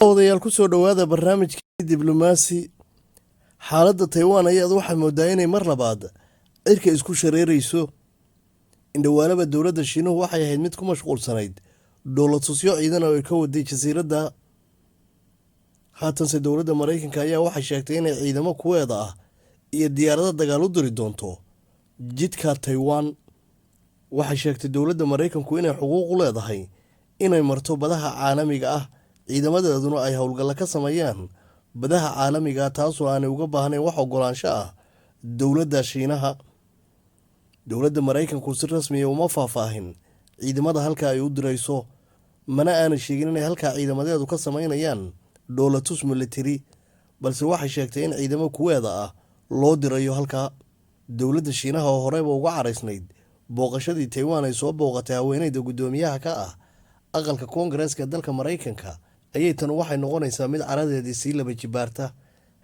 odayaal ku soo dhawaada barnaamijkii diblomaasi. xaaladda Taiwan ayaad waxaa moodaa inay mar labaad cirka isku shareerayso. indhawaalaba dowladda Shiinuhu waxay ahayd mid ku mashquulsanayd dowlad-tusyo ciidan oo ay ka waday jasiiradda. haatanse dowladda Maraykanka ayaa waxay sheegtay inay ciidamo kuweeda ah iyo diyaarado dagaal u diri doonto jidka Taiwan. waxay sheegtay dowladda Maraykanku inay xuquuq u leedahay inay marto badaha caalamiga ah, ciidamadeeduna ay howlgalla ka sameeyaan badaha caalamiga ah, taasoo aanay uga baahnayn wax oggolaansho ah dowladda Shiinaha. dowladda Maraykanku si rasmi ah uma faahfaahin ciidamada halka ay u dirayso, mana aanay sheegin inay halkaa ciidamadeedu ka sameynayaan dhoolatus military, balse waxay sheegtay in ciidamo kuweeda ah loo dirayo halkaa. dowladda Shiinaha oo horeyba uga caraysnayd booqashadii Taiwan ay soo booqatay haweeneyda guddoomiyaha ka ah aqalka koongareeska dalka Maraykanka ayay tan waxay noqonaysaa mid caradeedii sii laba jibaarta.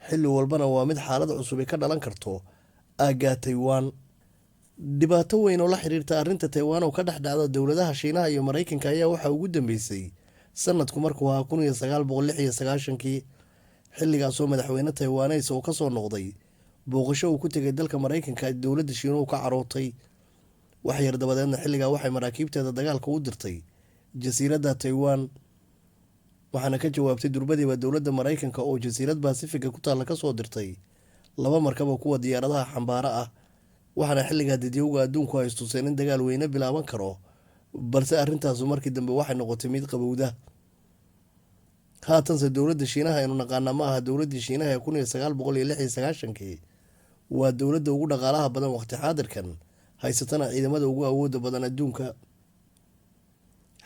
xilli walbana waa mid xaalad cusub ay ka dhalan karto aagga Taiwan. dhibaato weyn oo la xiriirta arrinta Taiwan oo ka dhex dhacda dowladaha Shiinaha iyo Maraykanka ayaa waxaa ugu dambeysay sanadku markuu ahaa 1996kii, xilligaasoo madaxweyne Taiwanese oo kasoo noqday booqasho uu ku tegay dalka Maraykanka dowladda Shiinuhu ka carootay. wax yar dabadeedna xilligaa waxay maraakiibteeda dagaalka u dirtay jasiiradda Taiwan, waxaana ka jawaabtay durbadiiba dowladda Maraykanka oo jasiirad Baasifiga ku taalla kasoo dirtay 2 markab oo kuwa diyaaradaha xambaara ah. waxaana xilligaa dadyowga adduunku ay istuseen in dagaal weyne bilaaban karo, balse arrintaasu markii dambe waxay noqotay mid qabowda. haatanse dowladda Shiinaha aynu naqaana ma aha dowladdii Shiinaha ee 1996kii, waa dowladda ugu dhaqaalaha badan waqti xaadirkan, haysatana ciidamada ugu awoodda badan adduunka.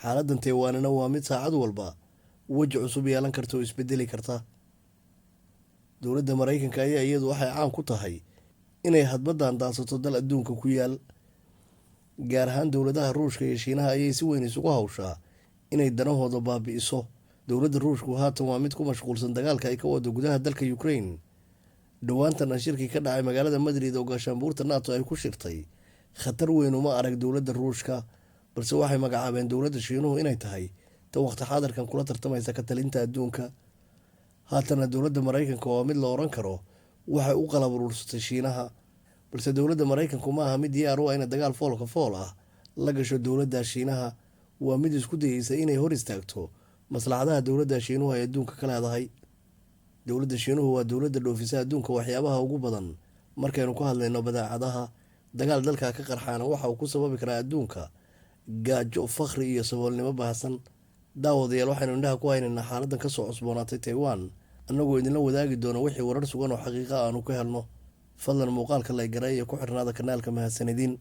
xaaladdan Taiwanina waa mid saacad walba weji cusub yeelan karta oo isbedeli karta. dowladda Maraykanka ayaa iyadu waxay caan ku tahay inay hadbadan daadsato dal adduunka ku yaal, gaar ahaan dowladaha Ruushka iyo Shiinaha ayay si weyn isugu hawshaa inay danahooda baabi'iso. dowladda Ruushku haatan waa mid ku mashquulsan dagaalka ay ka wado gudaha dalka Ukraine. dhowaantan shirkii ka dhacay magaalada Madrid oo gaashaanbuurta NATO ay ku shirtay khatar weyn uma arag dowladda Ruushka, balse waxay magacaabeen dowladda Shiinuhu inay tahay tan waqti xaadirkan kula tartamaysa ka talinta adduunka. haatana dowladda Maraykanka waa mid la oran karo waxay u qalab urursatay Shiinaha, balse dowladda Maraykanku ma aha mid diyaar u ah inay dagaal foolka fool ah la gasho dowladda Shiinaha. waa mid isku dayeysa inay hor istaagto maslaxadaha dowladda Shiinuhu ay adduunka ka leedahay. dowladda Shiinuhu waa dowladda dhoofisa adduunka waxyaabaha ugu badan. markaynu ku hadlayno badeecadaha, dagaal dalka ka qarxaana waxa uu ku sababi karaa adduunka gaajo, fakhri iyo saboolnimo baahsan. daawadayaal, waxaynu indhaha ku haynaynaa xaaladdan kasoo cusboonaatay Taiwan, annagoo idinla wadaagi doono wixii warar sugan oo xaqiiqa aanu ka helno. fadlan muuqaalka like gareeya ku xirnaada kanaalka mahadsanidin.